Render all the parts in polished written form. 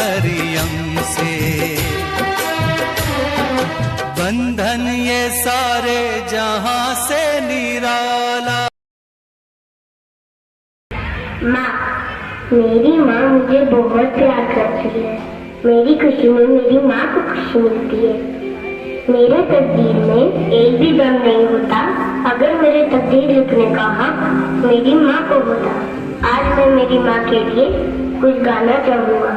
मरियम से। बंधन ये सारे जहां से निराला। माँ, मेरी माँ मुझे बहुत प्यार करती है। मेरी खुशी में मेरी माँ को खुशी मिलती है। मेरे तकदीर में एक भी गम नहीं होता अगर मेरे तकदीर लिखने का हक मेरी माँ को होता। आज मैं मेरी माँ के लिए कुछ गाना चाहूँगा।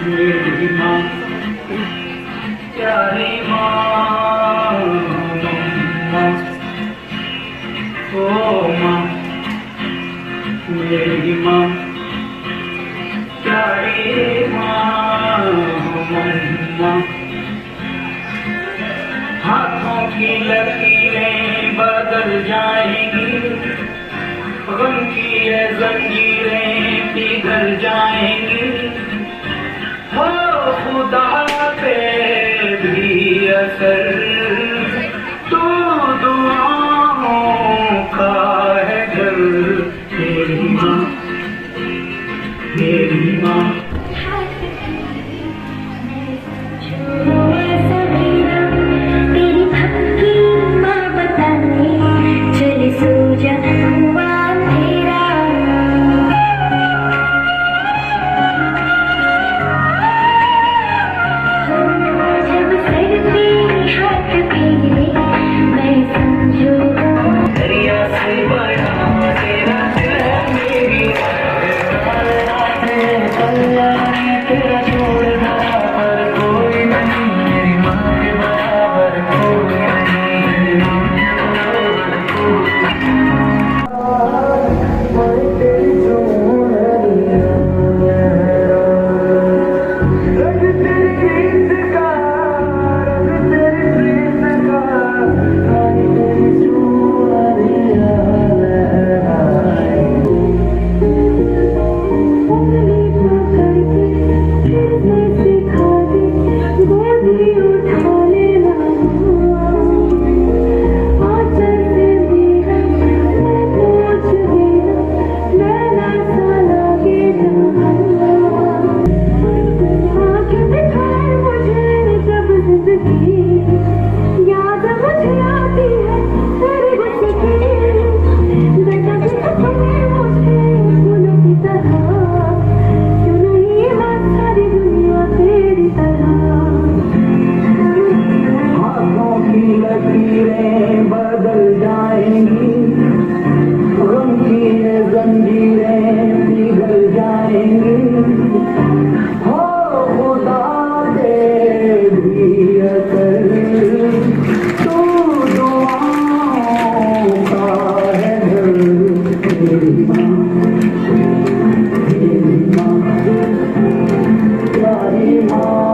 मेरी माँ प्यारी माँ, ओ माँ मेरी माँ प्यारी माँ, हाथों की लकीरें बदल जाएंगी, गम की ये जंजीरें पिघल जाएंगी। हो खुदा पे भी असर तू दुआओं का है घर। मेरी माँ, मेरी माँ माँ।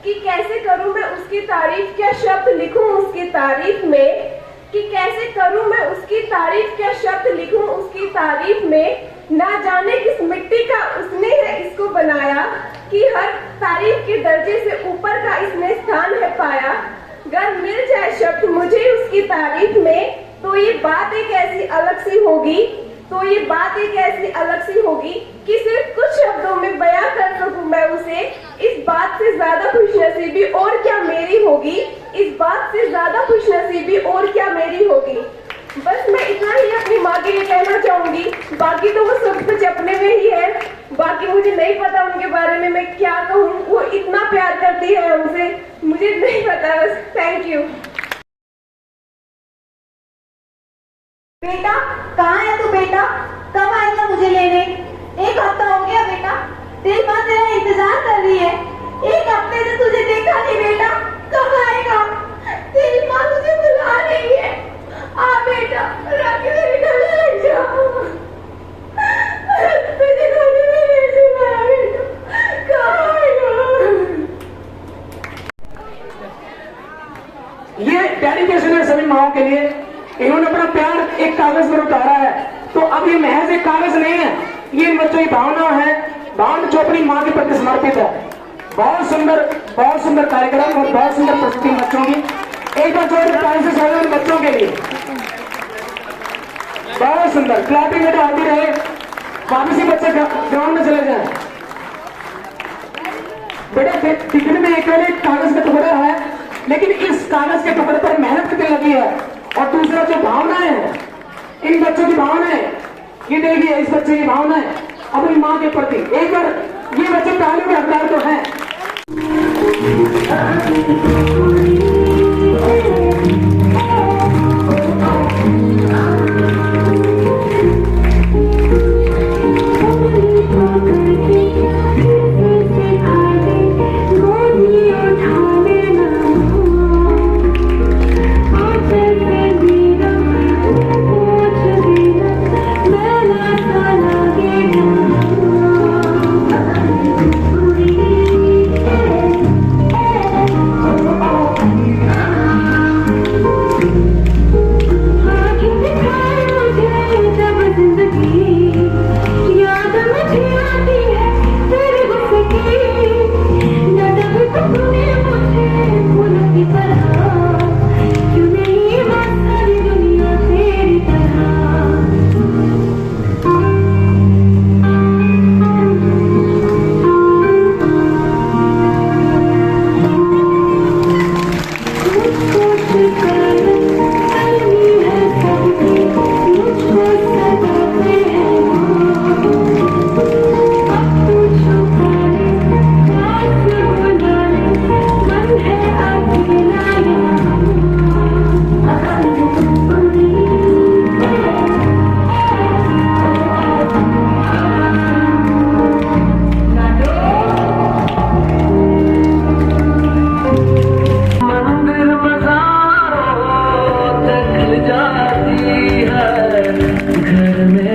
कि कैसे करूं मैं उसकी तारीफ, क्या शब्द लिखूं उसकी तारीफ में, कि कैसे करूं मैं उसकी तारीफ, क्या शब्द लिखूं उसकी तारीफ में। ना जाने किस मिट्टी का उसने है इसको बनाया, कि हर तारीफ के दर्जे से ऊपर का इसने स्थान है पाया। अगर मिल जाए शब्द मुझे उसकी तारीफ में, तो ये बात एक ऐसी अलग सी होगी, तो ये बात एक ऐसी अलग सी होगी कि सिर्फ कुछ शब्दों में बयां कर सकूं मैं उसे। इस बात से ज्यादा खुशनसीबी और क्या मेरी होगी, इस बात से ज्यादा खुशनसीबी और क्या मेरी होगी। बस मैं इतना ही अपनी माँ के लिए कहना चाहूंगी, बाकी तो वो सब कुछ अपने में ही है, बाकी मुझे नहीं पता उनके बारे में मैं क्या कहूँ। वो इतना प्यार करती है हमसे, मुझे नहीं पता। बस थैंक यू। बेटा कहाँ है तू? बेटा कब आएगा मुझे लेने? एक हफ्ता हो गया बेटा, तेरी माँ तेरा इंतजार कर रही है। एक हफ्ते से तुझे देखा नहीं बेटा, कब आएगा? तेरी माँ तुझे बुला रही है, आ बेटा, राखी मेरे गले लग जाओ। तुझे गले में ऐसे मारा बेटा, कब आएगा? ये डेडिकेशन है सभी माओ के लिए। इन्होंने अपना प्यार एक कागज पर उतारा है, तो अब ये महज एक कागज नहीं है, ये इन बच्चों की भावना है, भावना जो अपनी माँ के प्रति समर्पित है। बहुत सुंदर कार्यक्रम और बहुत सुंदर प्रस्तुति बच्चों की। एक बार जोर ताली से स्वागत है बच्चों के लिए। बहुत सुंदर क्लैपिंग बेटा आती रहे। वापसी बच्चे ग्राउंड में चले जाए। बेटा टिकट में एक कागज का टुकड़ा है, लेकिन इस कागज के टुकड़े पर मेहनत कितनी लगी है, और दूसरा जो भावनाएं हैं, इन बच्चों की भावनाएं, ये देखिए इस बच्चे की भावनाएं अपनी माँ के प्रति। एक बार ये बच्चे तालियों के हकदार तो हैं।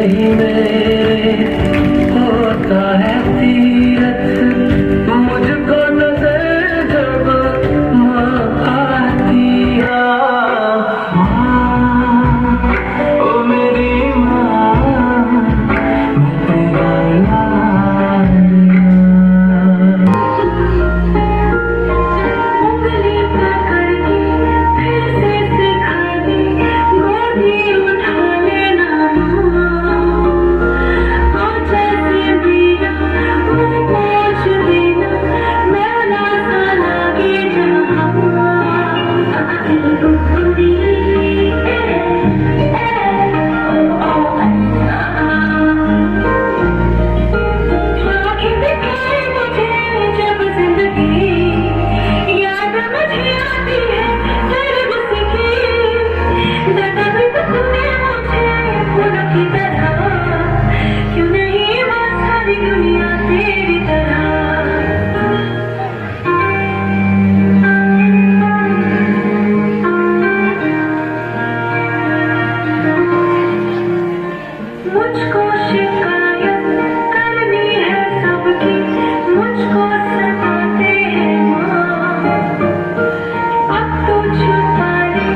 ही मेरे होता है तीरथ, मुझको नजर जब माँ आती है। माँ, ओ मेरी माँ, मैं तेरा लाडला। उंगली पकड़ के फिर से सिखा दी, गोदी उठा लेना और जैसे बिना मुँह पोंछ देना, मैं ना सा लगे जहाँ आँखें दिखाए मुझे जब जिंदगी, याद मुझे आती है तेरे गुस्से की, दादा भी तो तूने मुझे फूलों की तरह, क्यों नहीं वो सारी दुनिया तेरी तरह। मुझको शिकायत करनी है सबकी, मुझको सताते हैं माँ, अब तो छुपा ले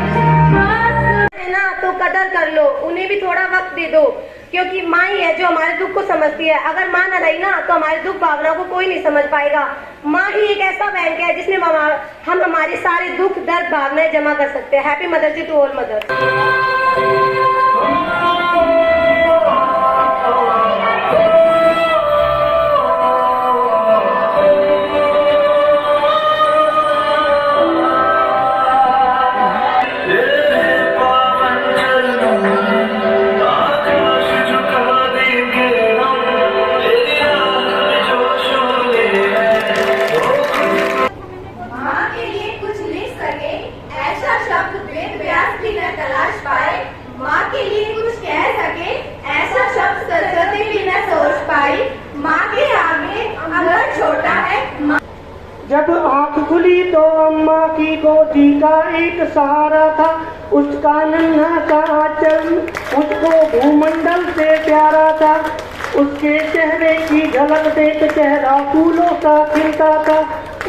पास है ना, तो कदर कर लो, उन्हें भी थोड़ा वक्त दे दो, क्योंकि माँ ही है जो हमारे दुख को समझती है। अगर माँ न रही ना तो हमारे दुख भावनाओं को कोई नहीं समझ पाएगा। माँ ही एक ऐसा बैंक है जिसमें हम हमारे सारे दुख दर्द भावनाएं जमा कर सकते हैं। Happy Mother's Day to all mothers. माँ के लिए कुछ लिख सके ऐसा शब्द वेद व्यास भी न तलाश पाए, माँ के लिए कुछ कह सके ऐसा शब्द सरस्वती भी न सोच पाई, माँ के आगे अगर छोटा है जब आंख खुली तो अम्मा की गोदी का एक सहारा था, उसका नन्हा सा आंचल मुझको भूमंडल से प्यारा था। उसके चेहरे की झलक देख चेहरा फूलों सा खिलता था,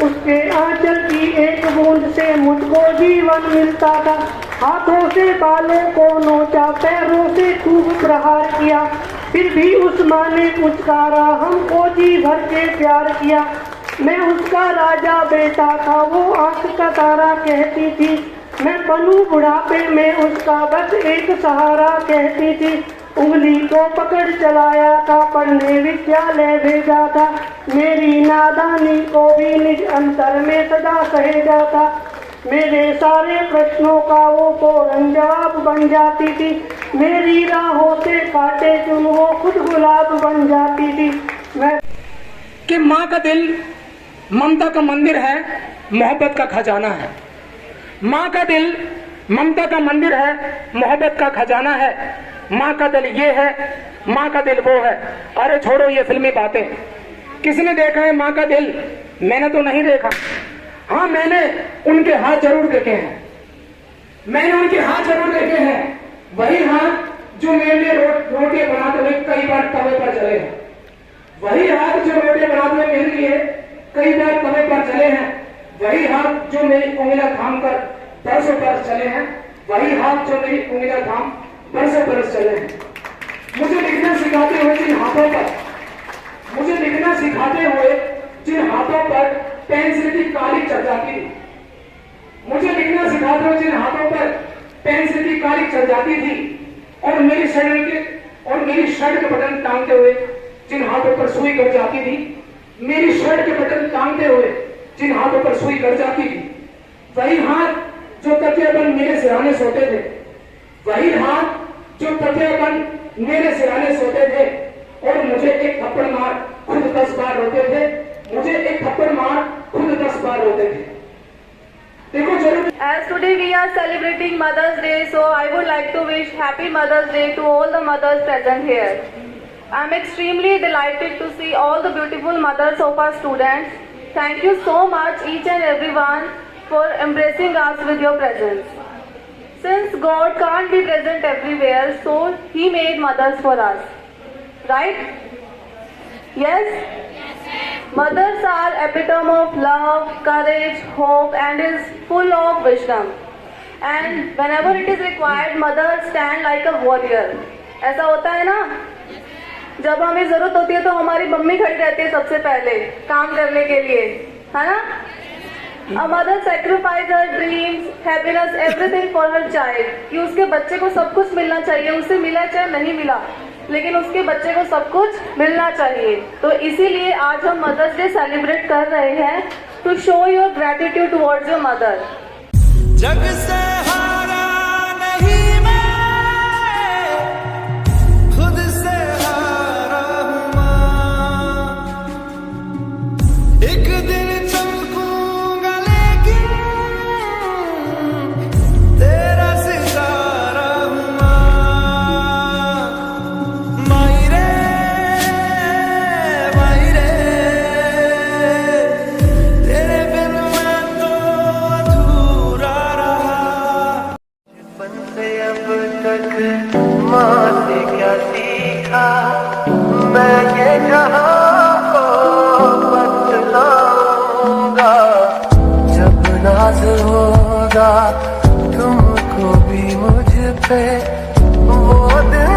उसके आंचल की एक बूंद से मुझको जीवन मिलता था। हाथों से बालों को नोचा, पैरों से खूब प्रहार किया, फिर भी उस माँ ने पुचकारा, हमको जी भर के प्यार किया। मैं उसका राजा बेटा था, वो आंख का तारा कहती थी, मैं बनूं बुढ़ापे में उसका बस एक सहारा कहती थी। उंगली को पकड़ चलाया था, पढ़ने विद्यालय भेजा था, मेरी नादानी को भी निज अंतर में सदा सहेजा था। मेरे सारे प्रश्नों का वो फौरन जवाब बन जाती थी, मेरी राहों से काटे चुन वो खुद गुलाब बन जाती थी। मैं कि माँ का दिल ममता का मंदिर है, मोहब्बत का खजाना है। माँ का दिल ममता का मंदिर है, मोहब्बत का खजाना है। माँ का दिल ये है, माँ का दिल वो है। अरे छोड़ो ये फिल्मी बातें, किसने देखा है माँ का दिल? मैंने तो नहीं देखा। हाँ, मैंने उनके हाथ जरूर देखे हैं, मैंने उनके हाथ जरूर देखे हैं। वही हाथ जो मेरे लिए रोटियां बनाते हुए कई बार तवे पर जले हैं, वही हाथ जो रोटियां बनाते हुए मेरे लिए कई बार तवे पर चले हैं, वही हाथ जो मेरी उंगलियां थाम कर बरसों बरस चले हैं, वही हाथ जो मेरी उंगलियां थाम बरसों बरस चले हैं। मुझे लिखना सिखाते हुए जिन हाथों पर, मुझे लिखना सिखाते हुए जिन हाथों पर पेंसिल की कालिक चढ़ जाती थी, मुझे लिखना सिखाते हुए जिन हाथों पर पेंसिल की कालिक चढ़ जाती थी, और मेरी शर्ट के बटन टांगते हुए जिन हाथों पर सुई कट जाती थी, मेरी शर्ट के बटन टांगते हुए जिन हाथों पर सुई कट जाती थी, वही हाथ जो तकिया बन मेरे सिरहाने सोते थे, वही हाथ जो तकिया बन मेरे सिरहाने सोते थे, और मुझे एक थप्पड़ मार खुद 10 बार रोते थे, मुझे एक थप्पड़ मार खुद 10 बार रोते थे। देखो जरूर। As today we are celebrating Mother's Day, so I would like to wish Happy Mother's Day to all the mothers present here. I am extremely delighted to see all the beautiful mothers of our students. Thank you so much each and everyone for embracing us with your presence. Since God can't be present everywhere, so He made mothers for us. Right? Yes? Mothers are epitome of love, courage, hope, and is full of wisdom. And whenever it is required, mothers stand like a warrior. ऐसा होता है ना? जब हमें जरूरत होती है तो हमारी मम्मी खड़ी रहती है सबसे पहले काम करने के लिए, है ना? A mother sacrifices her dreams, happiness, everything for her child. कि उसके बच्चे को सब कुछ मिलना चाहिए, उसे मिला चाहे नहीं मिला, लेकिन उसके बच्चे को सब कुछ मिलना चाहिए. तो इसीलिए आज हम मदर्स डे सेलिब्रेट कर रहे हैं to show your gratitude towards your mother. जग से हारा नहीं मैं, खुद से हारा हूँ माँ. एक दिन चमकूंगा लेकिन तेरा सितारा हूँ माँ. माई रे तेरे बिन मैं तो अधूरा रहा. बचपन से अब तक माँ से क्या सीखा, मैं ये जहाँ को बतलाऊंगा. जब नाज होगा तुमको भी मुझ पे, वो दिन